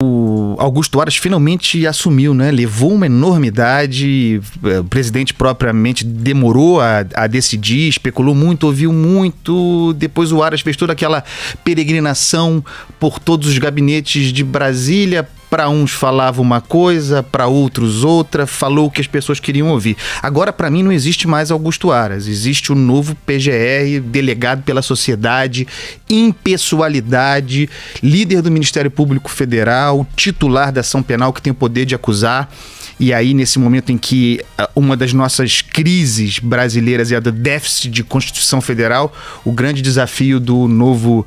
O Augusto Aras finalmente assumiu, né? Levou uma enormidade, o presidente propriamente demorou a decidir, especulou muito, ouviu muito, depois o Aras fez toda aquela peregrinação por todos os gabinetes de Brasília. Para uns falava uma coisa, para outros outra, falou o que as pessoas queriam ouvir. Agora, para mim, não existe mais Augusto Aras, existe o novo PGR, delegado pela sociedade, impessoalidade, líder do Ministério Público Federal, titular da ação penal que tem o poder de acusar. E aí, nesse momento em que uma das nossas crises brasileiras é a do déficit de Constituição Federal, o grande desafio do novo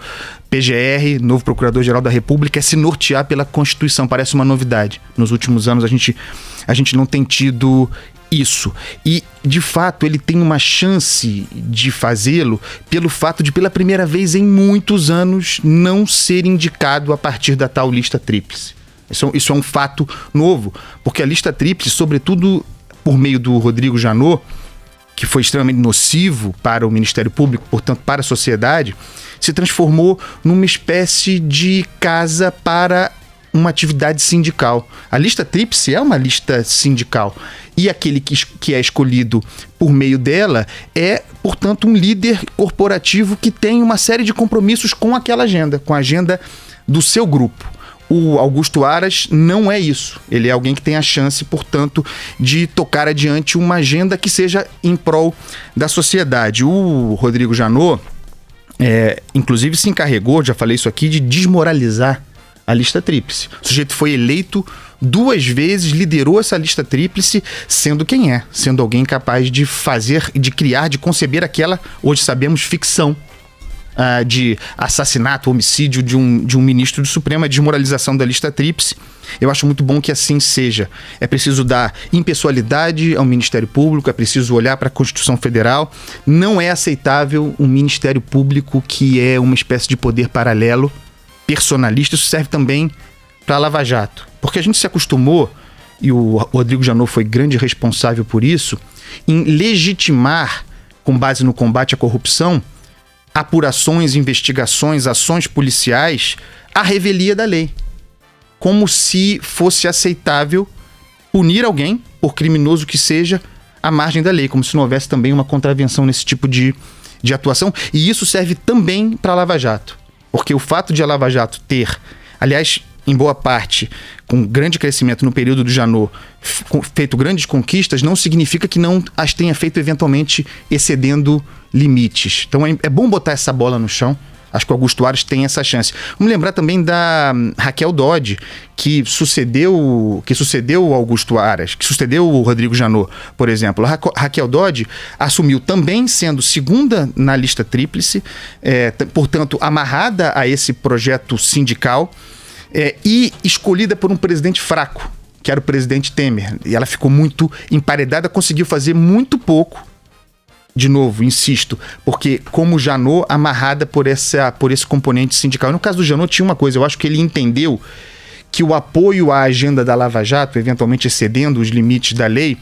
PGR, novo Procurador-Geral da República, é se nortear pela Constituição. Parece uma novidade. Nos últimos anos a gente não tem tido isso. E, de fato, ele tem uma chance de fazê-lo pelo fato de, pela primeira vez em muitos anos, não ser indicado a partir da tal lista tríplice. Isso é um fato novo, porque a lista tríplice, sobretudo por meio do Rodrigo Janot, que foi extremamente nocivo para o Ministério Público, portanto para a sociedade, se transformou numa espécie de casa para uma atividade sindical. A lista tríplice é uma lista sindical e aquele que é escolhido por meio dela é, portanto, um líder corporativo que tem uma série de compromissos com aquela agenda, com a agenda do seu grupo. O Augusto Aras não é isso. Ele é alguém que tem a chance, portanto, de tocar adiante uma agenda que seja em prol da sociedade. O Rodrigo Janot, inclusive, se encarregou, já falei isso aqui, de desmoralizar a lista tríplice. O sujeito foi eleito 2 vezes, liderou essa lista tríplice, sendo quem é, sendo alguém capaz de fazer, de criar, de conceber aquela, hoje sabemos, ficção de assassinato, homicídio de um ministro do Supremo, a desmoralização da lista tríplice. Eu acho muito bom que assim seja. É preciso dar impessoalidade ao Ministério Público, é preciso olhar para a Constituição Federal. Não é aceitável um Ministério Público que é uma espécie de poder paralelo, personalista. Isso serve também para a Lava Jato. Porque a gente se acostumou, e o Rodrigo Janot foi grande responsável por isso, em legitimar, com base no combate à corrupção, apurações, investigações, ações policiais, à revelia da lei. Como se fosse aceitável punir alguém, por criminoso que seja, à margem da lei. Como se não houvesse também uma contravenção nesse tipo de atuação. E isso serve também para a Lava Jato. Porque o fato de a Lava Jato ter, aliás, em boa parte, com grande crescimento no período do Janot, feito grandes conquistas, não significa que não as tenha feito eventualmente excedendo limites. Então é bom botar essa bola no chão. Acho que o Augusto Aras tem essa chance. Vamos lembrar também da Raquel Dodge, que sucedeu o Augusto Aras, que sucedeu o Rodrigo Janot, por exemplo. A Raquel Dodge assumiu também sendo segunda na lista tríplice, portanto, amarrada a esse projeto sindical, e escolhida por um presidente fraco, que era o presidente Temer. E ela ficou muito emparedada, conseguiu fazer muito pouco. De novo, insisto, porque como Janot, amarrada por esse componente sindical. No caso do Janot tinha uma coisa, eu acho que ele entendeu que o apoio à agenda da Lava Jato, eventualmente excedendo os limites da lei,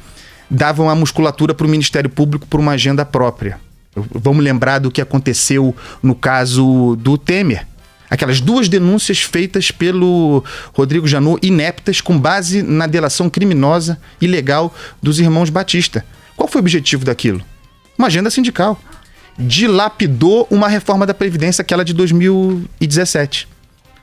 dava uma musculatura para o Ministério Público por uma agenda própria. Vamos lembrar do que aconteceu no caso do Temer. Aquelas 2 denúncias feitas pelo Rodrigo Janot, ineptas, com base na delação criminosa, ilegal, dos irmãos Batista. Qual foi o objetivo daquilo? Uma agenda sindical. Dilapidou uma reforma da Previdência, aquela de 2017.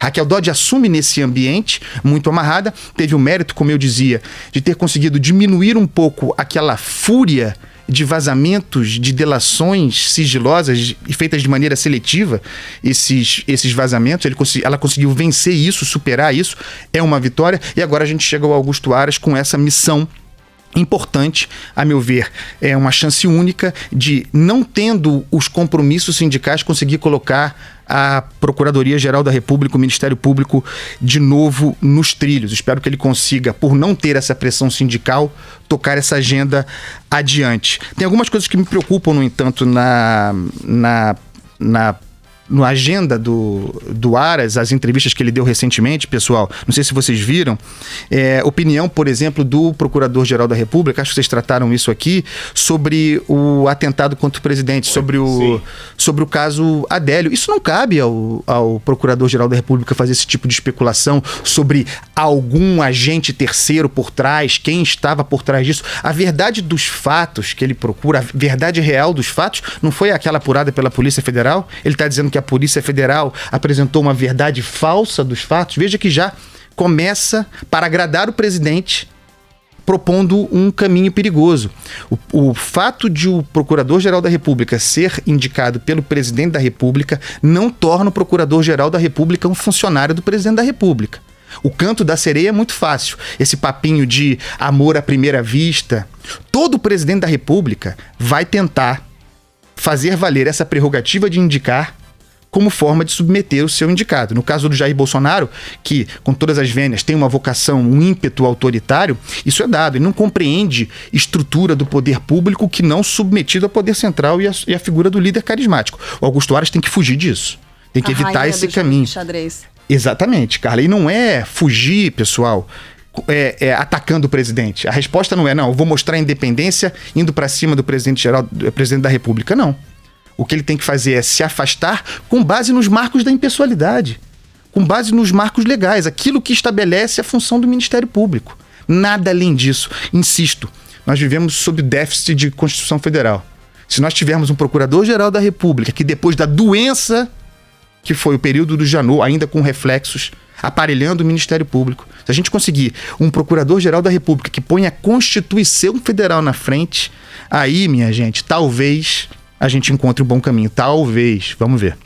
Raquel Dodge assume nesse ambiente, muito amarrada, teve o mérito, como eu dizia, de ter conseguido diminuir um pouco aquela fúria de vazamentos, de delações sigilosas e feitas de maneira seletiva, esses vazamentos. Ela conseguiu vencer isso, superar isso, é uma vitória. E agora a gente chega ao Augusto Aras com essa missão importante, a meu ver, é uma chance única de, não tendo os compromissos sindicais, conseguir colocar a Procuradoria-Geral da República, o Ministério Público, de novo nos trilhos. Espero que ele consiga, por não ter essa pressão sindical, tocar essa agenda adiante. Tem algumas coisas que me preocupam, no entanto, na no agenda do Aras, as entrevistas que ele deu recentemente, pessoal, não sei se vocês viram, opinião, por exemplo, do Procurador-Geral da República, acho que vocês trataram isso aqui, sobre o atentado contra o presidente, sobre o caso Adélio. Isso não cabe ao Procurador-Geral da República fazer esse tipo de especulação sobre algum agente terceiro por trás, quem estava por trás disso. A verdade dos fatos que ele procura, a verdade real dos fatos, não foi aquela apurada pela Polícia Federal? Ele está dizendo que a Polícia Federal apresentou uma verdade falsa dos fatos. Veja que já começa, para agradar o presidente, propondo um caminho perigoso. O fato de o Procurador-Geral da República ser indicado pelo Presidente da República não torna o Procurador-Geral da República um funcionário do Presidente da República. O canto da sereia é muito fácil. Esse papinho de amor à primeira vista. Todo presidente da República vai tentar fazer valer essa prerrogativa de indicar como forma de submeter o seu indicado. No caso do Jair Bolsonaro, que com todas as vênias tem uma vocação, um ímpeto autoritário, isso é dado. Ele não compreende estrutura do poder público que não submetido ao poder central e a figura do líder carismático. O Augusto Aras tem que fugir disso. Tem que evitar esse caminho. Xadrez. Exatamente, Carla. E não é fugir, pessoal, atacando o presidente. A resposta não é, eu vou mostrar a independência indo para cima do presidente da República. Não. O que ele tem que fazer é se afastar com base nos marcos da impessoalidade, com base nos marcos legais, aquilo que estabelece a função do Ministério Público. Nada além disso. Insisto, nós vivemos sob déficit de Constituição Federal. Se nós tivermos um Procurador-Geral da República que depois da doença que foi o período do Janot, ainda com reflexos, aparelhando o Ministério Público, se a gente conseguir um Procurador-Geral da República que ponha a Constituição Federal na frente, aí, minha gente, talvez a gente encontre um bom caminho. Talvez. Vamos ver.